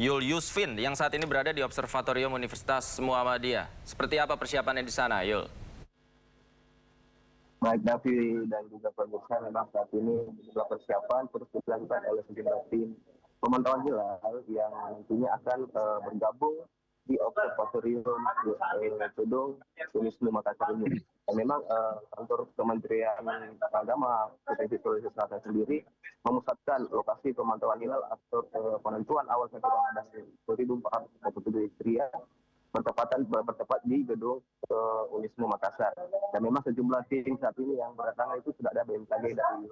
Yul Yusfin yang saat ini berada di Observatorium Universitas Muhammadiyah. Seperti apa persiapannya di sana, Yul? Baik Davi dan juga pemirsa, memang saat ini sejumlah persiapan terus dilakukan oleh sejumlah tim pemantauan hilal yang nantinya akan bergabung di Observatorium Gedung Wisnu Makassar ini. Dan memang kantor Kementerian Agama Provinsi Sulawesi Selatan sendiri memusatkan lokasi pemantauan hilal atau penentuan awal 1 Ramadan 1447 Hijriah bertepat di gedung Unismu Makassar. Dan memang sejumlah tim saat ini yang berdatangan itu sudah ada BMKG dari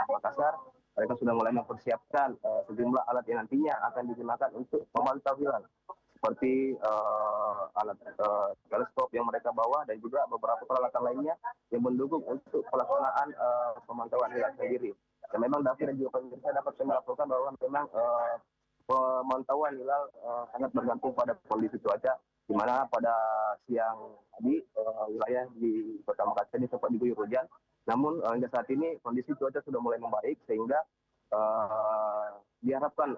Makassar. Mereka sudah mulai mempersiapkan sejumlah alat yang nantinya akan digunakan untuk memantau hilal, seperti alat teleskop yang mereka bawa dan juga beberapa peralatan lainnya yang mendukung untuk pelaksanaan pemantauan hilal sendiri. Dan memang David dan juga pemirsa dapat saya melaporkan bahwa memang pemantauan hilal sangat bergantung pada kondisi cuaca, di mana pada siang tadi wilayah di Kota Makassar ini sempat diguyur hujan. Namun hingga saat ini kondisi cuaca sudah mulai membaik, sehingga diharapkan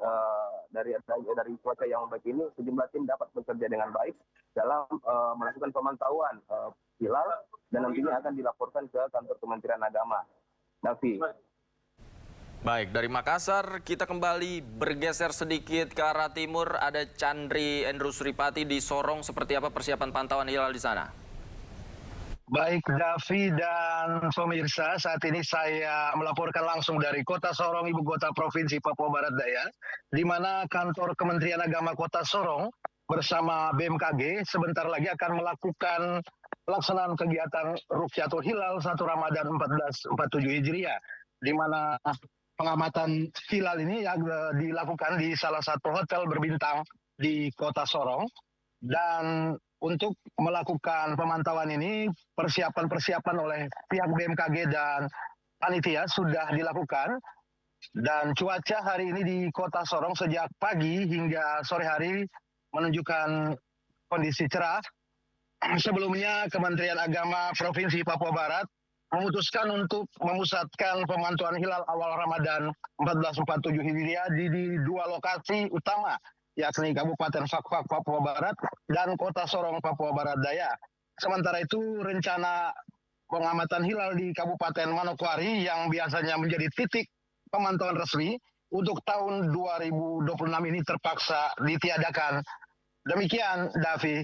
dari cuaca yang baik ini sejumlah tim dapat bekerja dengan baik dalam melakukan pemantauan hilal dan nantinya akan dilaporkan ke kantor Kementerian Agama. Davi. Baik, dari Makassar kita kembali bergeser sedikit ke arah timur. Ada Chandri Endrusripati di Sorong. Seperti apa persiapan pantauan hilal di sana? Baik, Davi dan pemirsa, saat ini saya melaporkan langsung dari Kota Sorong, Ibu Kota Provinsi Papua Barat Daya, di mana kantor Kementerian Agama Kota Sorong bersama BMKG sebentar lagi akan melakukan pelaksanaan kegiatan Rukyatul Hilal 1 Ramadan 1447 Hijriah, di mana pengamatan hilal ini yang dilakukan di salah satu hotel berbintang di Kota Sorong. Dan untuk melakukan pemantauan ini, persiapan oleh pihak BMKG dan panitia sudah dilakukan. Dan cuaca hari ini di Kota Sorong sejak pagi hingga sore hari menunjukkan kondisi cerah. Sebelumnya Kementerian Agama Provinsi Papua Barat memutuskan untuk memusatkan pemantauan hilal awal Ramadan 1447 Hijriah di 2 lokasi utama, yakni Kabupaten Fakfak Papua Barat dan Kota Sorong Papua Barat Daya. Sementara itu rencana pengamatan hilal di Kabupaten Manokwari yang biasanya menjadi titik pemantauan resmi untuk tahun 2026 ini terpaksa ditiadakan. Demikian, Davi.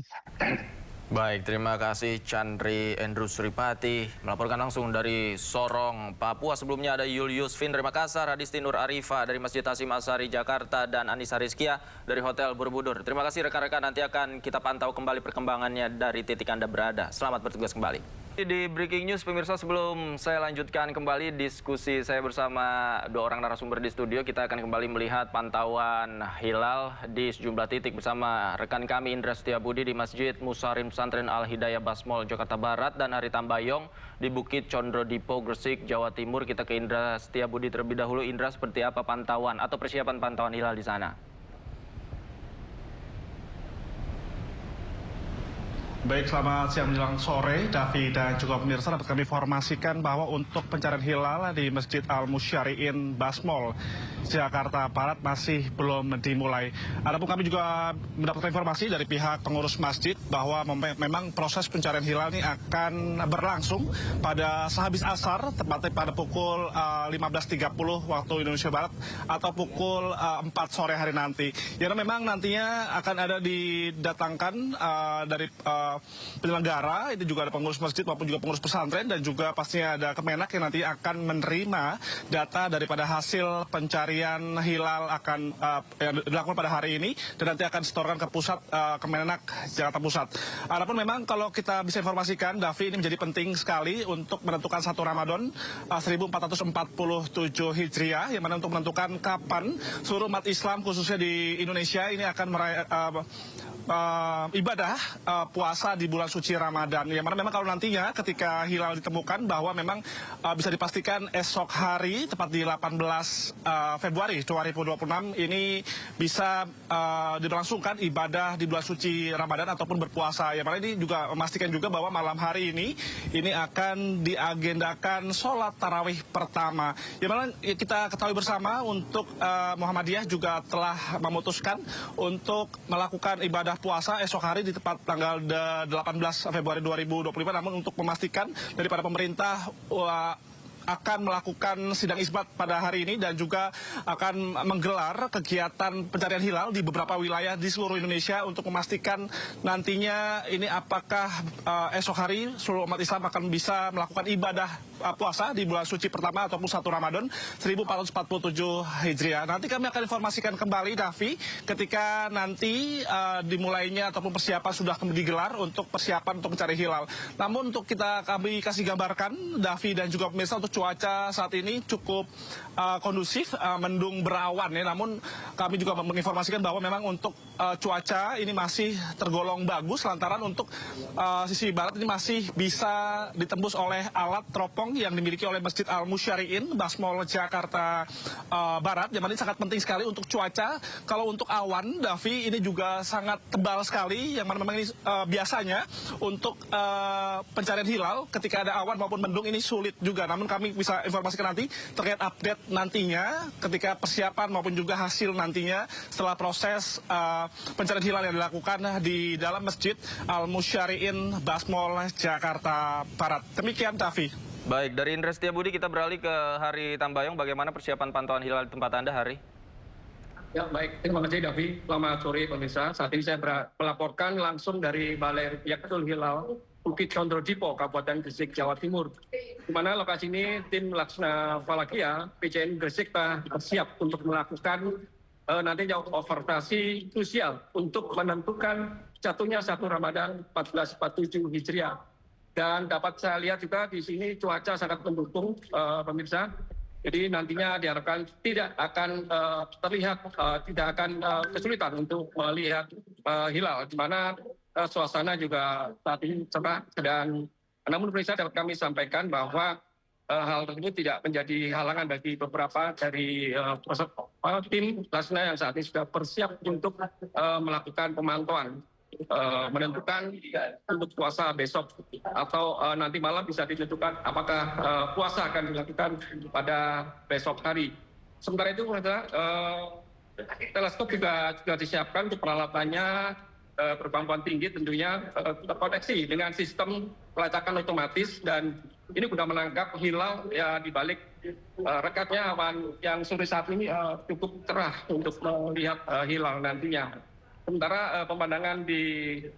Baik, terima kasih Chandri Endrusripati melaporkan langsung dari Sorong, Papua. Sebelumnya ada Yul Yusfin dari Makassar, Hadisti Nur Arifah dari Masjid Hasyim Asy'ari Jakarta, dan Anissa Rizkia dari Hotel Borobudur. Terima kasih rekan-rekan, nanti akan kita pantau kembali perkembangannya dari titik Anda berada. Selamat bertugas kembali. Di Breaking News, pemirsa, sebelum saya lanjutkan kembali diskusi saya bersama 2 orang narasumber di studio, kita akan kembali melihat pantauan hilal di sejumlah titik bersama rekan kami Indra Setiabudi di Masjid Musarim Pesantren Al-Hidayah Basmol, Jakarta Barat, dan Ari Tambayong di Bukit Condro Dipo, Gresik, Jawa Timur. Kita ke Indra Setiabudi terlebih dahulu. Indra, seperti apa pantauan atau persiapan pantauan hilal di sana? Baik, selamat siang menjelang sore, Davi dan juga pemirsa. Dapat kami informasikan bahwa untuk pencarian hilal di Masjid Al-Musyari'in Basmol, Jakarta Barat masih belum dimulai. Adapun kami juga mendapatkan informasi dari pihak pengurus masjid bahwa memang proses pencarian hilal ini akan berlangsung pada sehabis asar, tepatnya pada pukul 15.30 waktu Indonesia Barat atau pukul 4 sore hari nanti. Yang memang nantinya akan ada didatangkan dari penyelenggara, itu juga ada pengurus masjid maupun juga pengurus pesantren, dan juga pastinya ada Kemenak yang nanti akan menerima data daripada hasil pencarian hilal akan yang dilakukan pada hari ini, dan nanti akan setorkan ke pusat Kemenak Jakarta Pusat. Adapun memang kalau kita bisa informasikan, Davi, ini menjadi penting sekali untuk menentukan 1 Ramadan 1447 Hijriah, yang mana untuk menentukan kapan seluruh umat Islam khususnya di Indonesia ini akan ibadah puasa di bulan suci Ramadan. Yang mana memang kalau nantinya ketika hilal ditemukan bahwa memang bisa dipastikan esok hari tepat di 18 Februari 2026 ini bisa diberlangsungkan ibadah di bulan suci Ramadan ataupun berpuasa. Yang mana ini juga memastikan juga bahwa malam hari ini akan diagendakan sholat tarawih pertama. Yang mana kita ketahui bersama untuk Muhammadiyah juga telah memutuskan untuk melakukan ibadah puasa esok hari di tepat tanggal 18 Februari 2025, namun untuk memastikan daripada pemerintah akan melakukan sidang isbat pada hari ini dan juga akan menggelar kegiatan pencarian hilal di beberapa wilayah di seluruh Indonesia untuk memastikan nantinya ini apakah esok hari seluruh umat Islam akan bisa melakukan ibadah puasa di bulan suci pertama ataupun 1 Ramadan 1447 Hijriah. Nanti kami akan informasikan kembali, Davi, ketika nanti dimulainya ataupun persiapan sudah digelar untuk persiapan untuk mencari hilal. Namun untuk kami kasih gambarkan, Davi dan juga pemirsa, untuk cuaca saat ini cukup kondusif, mendung berawan ya. Namun kami juga menginformasikan bahwa memang untuk cuaca ini masih tergolong bagus lantaran untuk sisi barat ini masih bisa ditembus oleh alat teropong yang dimiliki oleh Masjid Al-Musyari'in Basmol Jakarta Barat. Yang ini sangat penting sekali untuk cuaca. Kalau untuk awan, Davi, ini juga sangat tebal sekali, yang mana memang ini biasanya untuk pencarian hilal ketika ada awan maupun mendung ini sulit juga. Namun kami bisa informasikan nanti terkait update nantinya ketika persiapan maupun juga hasil nantinya setelah proses pencarian hilal yang dilakukan di dalam Masjid Al-Musyari'in Basmol Jakarta Barat. Demikian, Davi. Baik, dari Indra Setiabudi kita beralih ke Hari Tambayong. Bagaimana persiapan pantauan hilal di tempat Anda, Hari? Ya, baik. Terima kasih, Davi. Selamat sore, pemirsa. Saat ini saya melaporkan langsung dari Balai Rukyatul Hilal Bukit Condro Dipo, Kabupaten Gresik, Jawa Timur. Di mana lokasi ini tim Laksana Falakia PCN Gresik telah bersiap untuk melakukan nantinya observasi krusial untuk menentukan jatuhnya 1 Ramadan 1447 Hijriah. Dan dapat saya lihat juga di sini cuaca sangat mendukung, pemirsa. Jadi nantinya diharapkan tidak akan terlihat, tidak akan kesulitan untuk melihat hilal, di mana suasana juga saat ini cerah. Dan namun pemirsa, dapat kami sampaikan bahwa hal tersebut tidak menjadi halangan bagi beberapa dari tim Lasna yang saat ini sudah bersiap untuk melakukan pemantauan, menentukan untuk puasa besok atau nanti malam bisa ditentukan apakah puasa akan dilakukan pada besok hari. Sementara itu, teleskop juga disiapkan untuk peralatannya berkemampuan tinggi, tentunya terkoneksi dengan sistem pelacakan otomatis, dan ini sudah menangkap hilal ya di balik rekatnya awan yang sore saat ini cukup cerah untuk melihat hilal nantinya. Sementara pemandangan di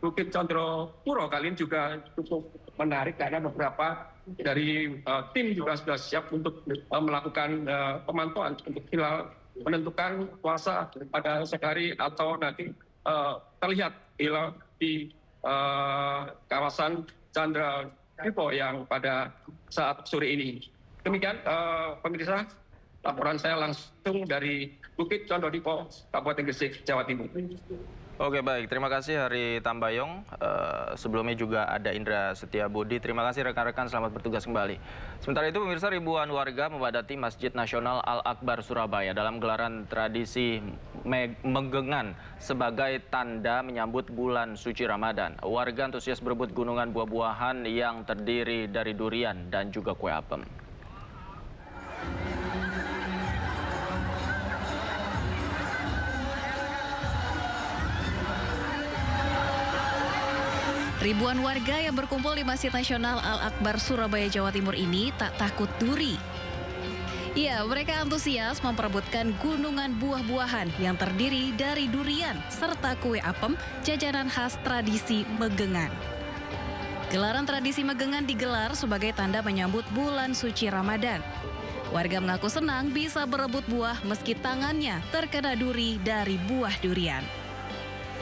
Bukit Condro Puro kali ini juga cukup menarik karena beberapa dari tim juga sudah siap untuk melakukan pemantauan untuk hilal, menentukan puasa pada esok hari atau nanti terlihat hilal di kawasan Chandra Dipo yang pada saat sore ini. Demikian pemirsa, laporan saya langsung dari Bukit Condro Dipo, Kabupaten Gresik, Jawa Timur. Oke, baik. Terima kasih Hari Tambayong. Sebelumnya juga ada Indra Setiabudi. Terima kasih rekan-rekan, selamat bertugas kembali. Sementara itu pemirsa, ribuan warga memadati Masjid Nasional Al-Akbar Surabaya dalam gelaran tradisi Megengan sebagai tanda menyambut bulan suci Ramadan. Warga antusias berebut gunungan buah-buahan yang terdiri dari durian dan juga kue apem. Ribuan warga yang berkumpul di Masjid Nasional Al-Akbar Surabaya, Jawa Timur ini tak takut duri. Ya, mereka antusias memperebutkan gunungan buah-buahan yang terdiri dari durian serta kue apem, jajanan khas tradisi Megengan. Gelaran tradisi Megengan digelar sebagai tanda menyambut bulan suci Ramadan. Warga mengaku senang bisa berebut buah meski tangannya terkena duri dari buah durian.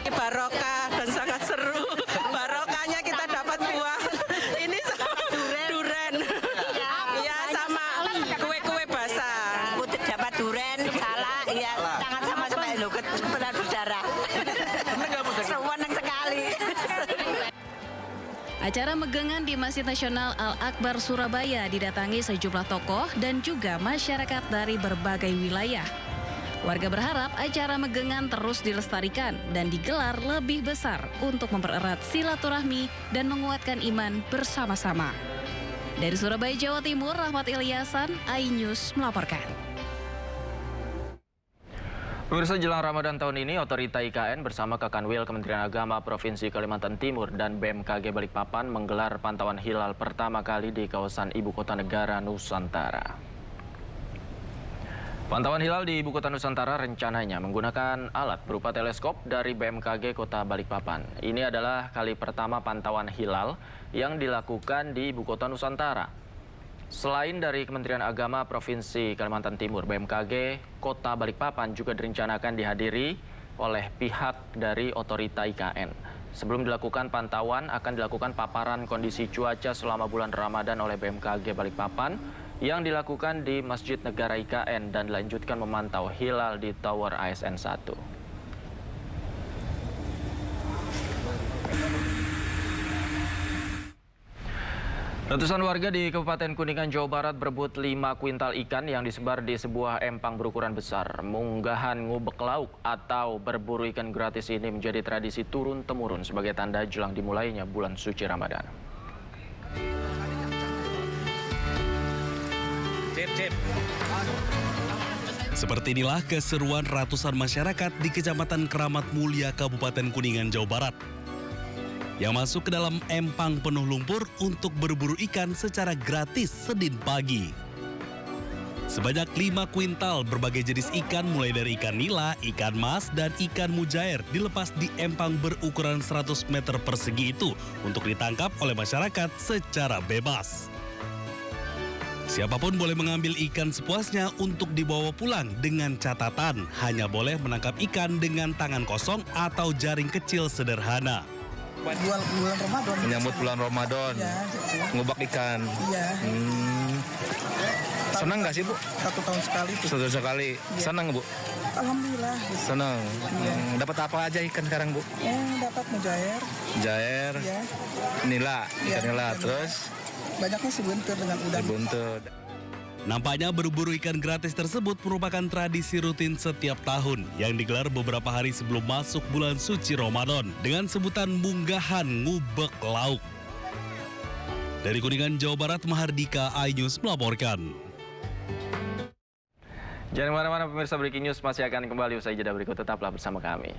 Barokah dan sangat seru. Barokahnya kita dapat buah. Ini sama duren. Ya, sama kue-kue basah. Dapat duren, salak, ya tangan sama-sama lo kebenar berdarah. Sewenang Acara megangan di Masjid Nasional Al-Akbar Surabaya didatangi sejumlah tokoh dan juga masyarakat dari berbagai wilayah. Warga berharap acara megangan terus dilestarikan dan digelar lebih besar untuk mempererat silaturahmi dan menguatkan iman bersama-sama. Dari Surabaya, Jawa Timur, Rahmat Ilyasan, iNews melaporkan. Pemirsa, jelang Ramadan tahun ini, Otorita IKN bersama Kakanwil Kementerian Agama Provinsi Kalimantan Timur dan BMKG Balikpapan menggelar pantauan hilal pertama kali di kawasan Ibu Kota Negara Nusantara. Pantauan hilal di Ibu Kota Nusantara rencananya menggunakan alat berupa teleskop dari BMKG Kota Balikpapan. Ini adalah kali pertama pantauan hilal yang dilakukan di Ibu Kota Nusantara. Selain dari Kementerian Agama Provinsi Kalimantan Timur, BMKG Kota Balikpapan juga direncanakan dihadiri oleh pihak dari Otorita IKN. Sebelum dilakukan pantauan, akan dilakukan paparan kondisi cuaca selama bulan Ramadan oleh BMKG Balikpapan yang dilakukan di Masjid Negara IKN dan dilanjutkan memantau hilal di Tower ASN 1. Ratusan warga di Kabupaten Kuningan, Jawa Barat berebut 5 kuintal ikan yang disebar di sebuah empang berukuran besar. Munggahan ngubek lauk atau berburu ikan gratis ini menjadi tradisi turun-temurun sebagai tanda jelang dimulainya bulan suci Ramadan. Seperti inilah keseruan ratusan masyarakat di Kecamatan Keramat Mulia, Kabupaten Kuningan, Jawa Barat, yang masuk ke dalam empang penuh lumpur untuk berburu ikan secara gratis Senin pagi. Sebanyak 5 kuintal berbagai jenis ikan mulai dari ikan nila, ikan mas, dan ikan mujair dilepas di empang berukuran 100 meter persegi itu untuk ditangkap oleh masyarakat secara bebas. Siapapun boleh mengambil ikan sepuasnya untuk dibawa pulang dengan catatan hanya boleh menangkap ikan dengan tangan kosong atau jaring kecil sederhana. Bulan Ramadan. Menyambut bulan Ramadan. Ya, gitu. Ngubak ikan. Iya. Senang nggak sih, Bu? 1 tahun sekali tuh. 1 tahun sekali. Ya. Senang, Bu? Alhamdulillah. Gitu. Senang. Ya. Dapat apa aja ikan sekarang, Bu? Dapat mujair. Jair, Ya. nila, ikan Ya, nila. ikan Terus banyaknya si buntir dengan udang. buntut. Nampaknya berburu ikan gratis tersebut merupakan tradisi rutin setiap tahun yang digelar beberapa hari sebelum masuk bulan suci Ramadan dengan sebutan munggahan ngubek lauk. Dari Kuningan, Jawa Barat, Mahardika, iNews melaporkan. Jangan kemana-mana pemirsa, Breaking News masih akan kembali usai jeda berikut, tetaplah bersama kami.